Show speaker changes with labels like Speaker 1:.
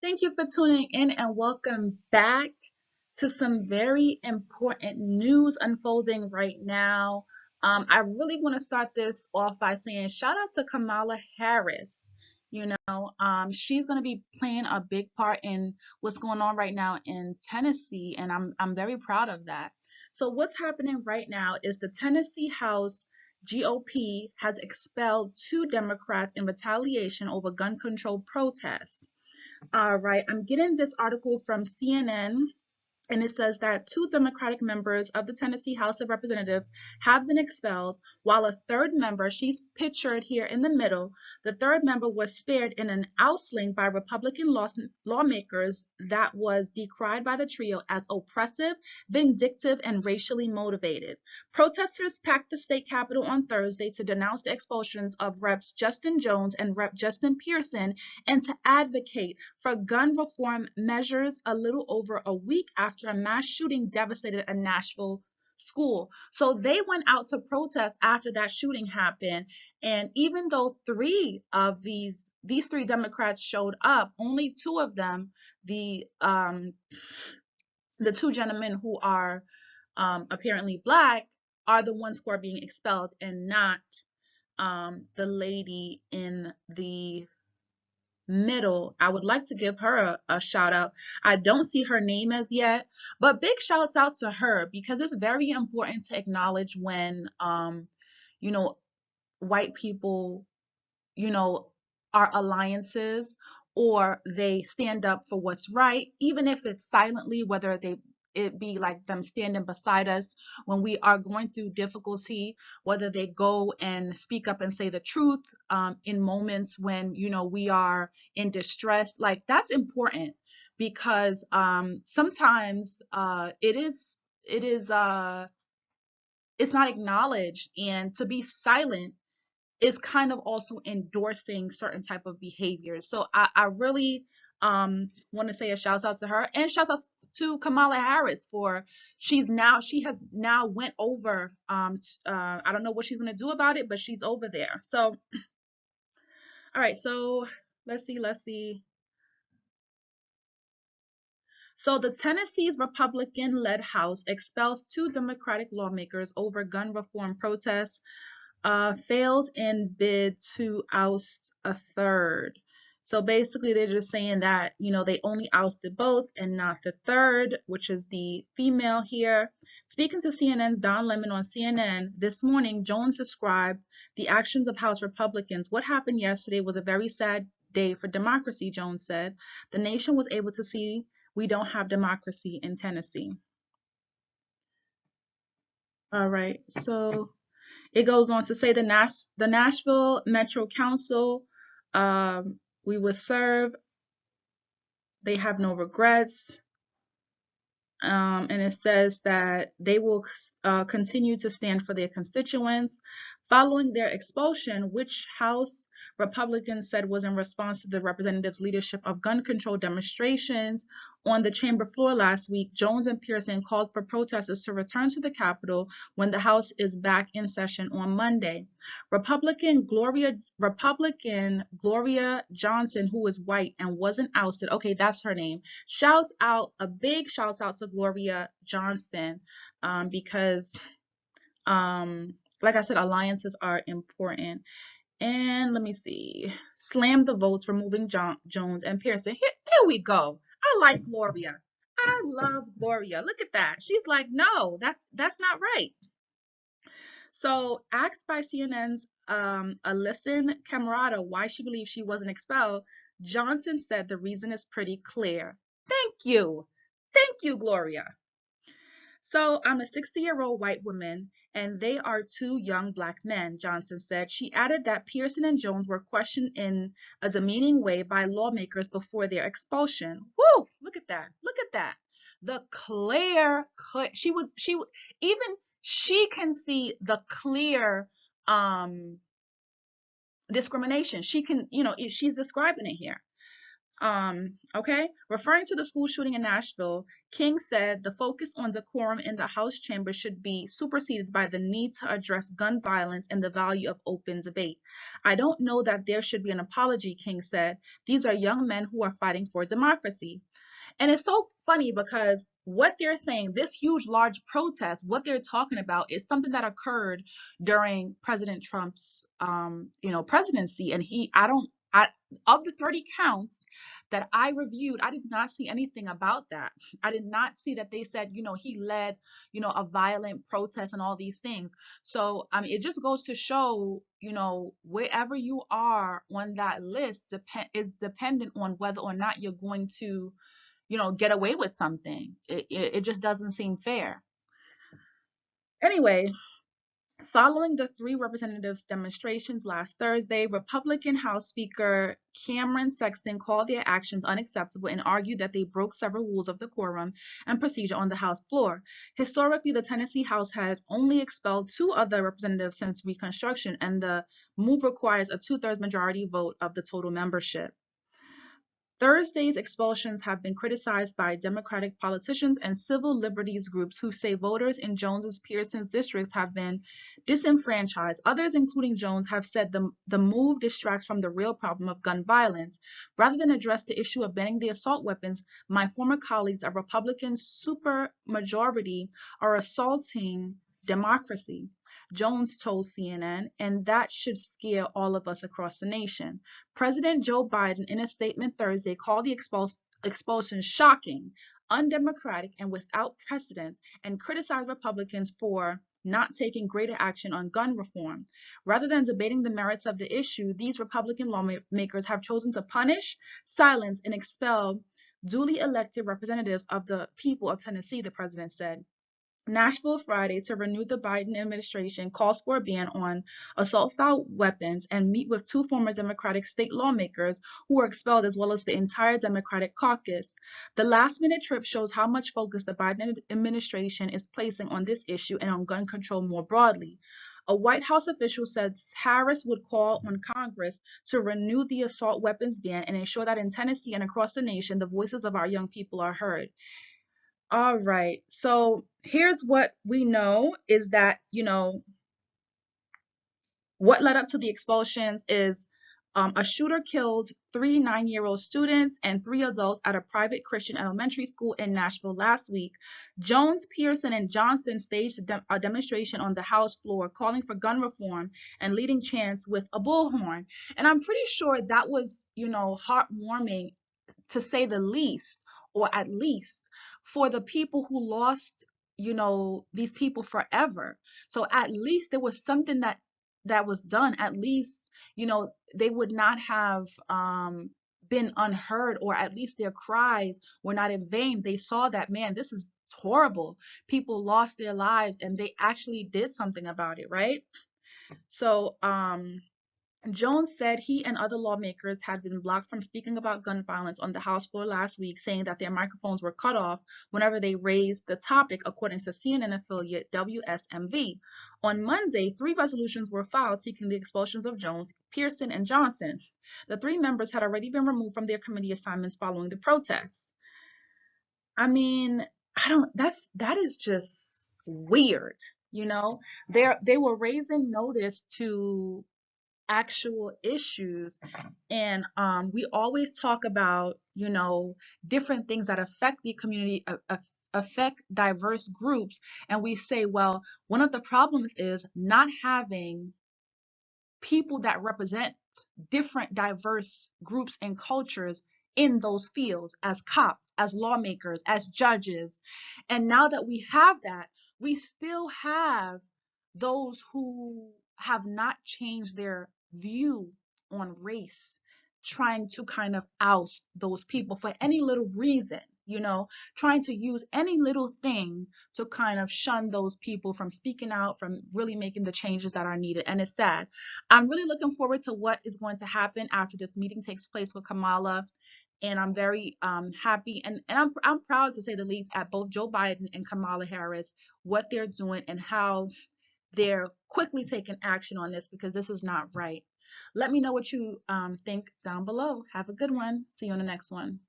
Speaker 1: Thank you for tuning in and welcome back to some very important news unfolding right now. I really want to start this off by saying shout out to Kamala Harris. She's going to be playing a big part in what's going on right now in Tennessee, and I'm very proud of that. So what's happening right now is the Tennessee House GOP has expelled two Democrats in retaliation over gun control protests. All right, I'm getting this article from CNN, and it says that two Democratic members of the Tennessee House of Representatives have been expelled, while a third member, she's pictured here in the middle, the third member was spared in an ousting by Republican lawmakers that was decried by the trio as oppressive, vindictive, and racially motivated. Protesters packed the state capitol on Thursday to denounce the expulsions of Reps Justin Jones and Rep Justin Pearson and to advocate for gun reform measures a little over a week after a mass shooting devastated a Nashville school. So they went out to protest after that shooting happened. And even though three of these three Democrats showed up, only two of them, the two gentlemen who are apparently black, are the ones who are being expelled and not the lady in the middle. I would like to give her a shout out. I don't see her name as yet, but big shouts out to her because it's very important to acknowledge when you know white people are alliances or they stand up for what's right, even if it's silently, whether it be like them standing beside us when we are going through difficulty, whether they go and speak up and say the truth in moments when we are in distress. Like that's important because sometimes it's not acknowledged, and to be silent is kind of also endorsing certain type of behaviors. So I really want to say a shout out to her, and shout out to Kamala Harris for she has now went over I don't know what she's going to do about it, but she's over there. So all right, so let's see. So the Tennessee's Republican-led House expels two Democratic lawmakers over gun reform protests, fails in bid to oust a third. So basically, they're just saying that, they only ousted both and not the third, which is the female here. Speaking to CNN's Don Lemon on CNN this morning, Jones described the actions of House Republicans. What happened yesterday was a very sad day for democracy, Jones said. The nation was able to see we don't have democracy in Tennessee. All right, so it goes on to say the Nashville Metro Council, we will serve. They have no regrets. And it says that they will continue to stand for their constituents. Following their expulsion, which House Republicans said was in response to the representatives' leadership of gun control demonstrations on the chamber floor last week, Jones and Pearson called for protesters to return to the Capitol when the House is back in session on Monday. Republican Gloria Johnson, who is white and wasn't ousted, okay, that's her name, a big shouts out to Gloria Johnston, because like I said, alliances are important. And let me see. Slam the votes, removing Jones and Pearson. Here we go. I like Gloria. I love Gloria. Look at that. She's like, no, that's not right. So, asked by CNN's Alyson Camerata why she believes she wasn't expelled, Johnson said the reason is pretty clear. Thank you. Thank you, Gloria. So I'm a 60-year-old white woman, and they are two young black men, Johnson said. She added that Pearson and Jones were questioned in a demeaning way by lawmakers before their expulsion. Woo! Look at that. Look at that. The even she can see the clear discrimination. She can, she's describing it here. Okay. Referring to the school shooting in Nashville, King said the focus on decorum in the House chamber should be superseded by the need to address gun violence and the value of open debate. I don't know that there should be an apology, King said. These are young men who are fighting for democracy. And it's so funny because what they're saying, this huge, large protest, what they're talking about is something that occurred during President Trump's, presidency. And of the 30 counts that I reviewed, I did not see anything about that. I did not see that they said, he led, a violent protest and all these things. So, I mean, it just goes to show, wherever you are on that list is dependent on whether or not you're going to get away with something. It just doesn't seem fair. Anyway, following the three representatives' demonstrations last Thursday, Republican House Speaker Cameron Sexton called their actions unacceptable and argued that they broke several rules of decorum and procedure on the House floor. Historically, the Tennessee House had only expelled two other representatives since Reconstruction, and the move requires a two-thirds majority vote of the total membership. Thursday's expulsions have been criticized by Democratic politicians and civil liberties groups who say voters in Jones's Pearson's districts have been disenfranchised. Others, including Jones, have said the move distracts from the real problem of gun violence. Rather than address the issue of banning the assault weapons, my former colleagues, a Republican supermajority, are assaulting democracy, Jones told CNN, and that should scare all of us across the nation. President Joe Biden, in a statement Thursday, called the expulsion shocking, undemocratic, and without precedent, and criticized Republicans for not taking greater action on gun reform. Rather than debating the merits of the issue, these Republican lawmakers have chosen to punish, silence, and expel duly elected representatives of the people of Tennessee, the president said. Nashville Friday to renew the Biden administration calls for a ban on assault-style weapons and meet with two former Democratic state lawmakers who were expelled as well as the entire Democratic caucus. The last-minute trip shows how much focus the Biden administration is placing on this issue and on gun control more broadly. A White House official said Harris would call on Congress to renew the assault weapons ban and ensure that in Tennessee and across the nation, the voices of our young people are heard. All right. So here's what we know is that, what led up to the expulsions is a shooter killed three 9-year-old students and three adults at a private Christian elementary school in Nashville last week. Jones, Pearson, and Johnston staged a demonstration on the House floor calling for gun reform and leading chants with a bullhorn. And I'm pretty sure that was, heartwarming to say the least, or at least for the people who lost, these people forever. So at least there was something that was done. At least, they would not have been unheard, or at least their cries were not in vain. They saw that, man, this is horrible. People lost their lives and they actually did something about it, right? So, Jones said he and other lawmakers had been blocked from speaking about gun violence on the House floor last week, saying that their microphones were cut off whenever they raised the topic, according to CNN affiliate WSMV. On Monday, 3 resolutions were filed seeking the expulsions of Jones, Pearson, and Johnson. The 3 members had already been removed from their committee assignments following the protests. I mean, that is just weird, They were raising notice to actual issues, and we always talk about different things that affect the community, affect diverse groups, and we say, well, one of the problems is not having people that represent different diverse groups and cultures in those fields, as cops, as lawmakers, as judges. And now that we have that, we still have those who have not changed their view on race, trying to kind of oust those people for any little reason, trying to use any little thing to kind of shun those people from speaking out, from really making the changes that are needed. And it's sad. I'm really looking forward to what is going to happen after this meeting takes place with Kamala. And I'm very happy, and I'm proud, to say the least, at both Joe Biden and Kamala Harris, what they're doing and how they're quickly taking action on this, because this is not right. Let me know what you think down below. Have a good one. See you on the next one.